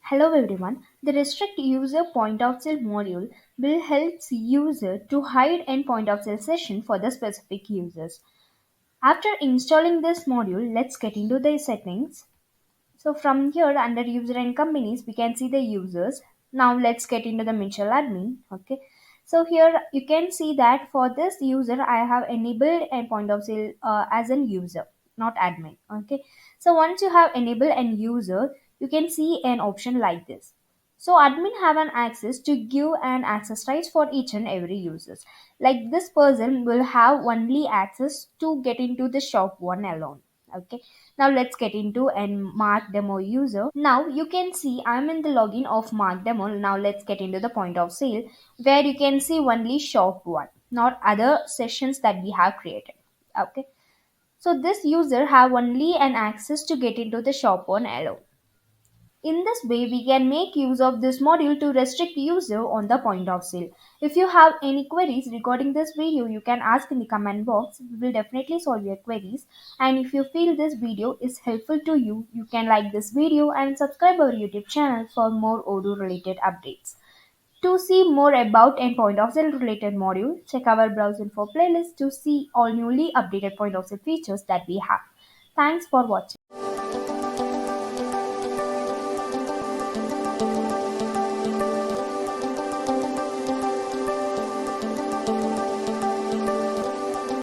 Hello everyone. The restrict user point of sale module will help user to hide an point of sale session for the specific users. After installing this module, let's get into the settings. So from here under user and companies, we can see the users. Now let's get into the mutual admin. Okay. So here you can see that for this user, I have enabled a point of sale as an user, not admin. Okay. So once you have enabled an user, you can see an option like this. So admin have an access to give an access rights for each and every users. Like this person will have only access to get into the shop one alone. Okay. Now let's get into an Mark demo user. Now you can see I'm in the login of Mark demo. Now let's get into the point of sale where you can see only shop one, not other sessions that we have created. Okay. So this user have only an access to get into the shop one alone. In this way, we can make use of this module to restrict user on the point of sale. If you have any queries regarding this video, you can ask in the comment box. We will definitely solve your queries. And if you feel this video is helpful to you, you can like this video and subscribe our YouTube channel for more Odoo related updates. To see more about and point of sale related module, check our BrowseInfo playlist to see all newly updated point of sale features that we have. Thanks for watching.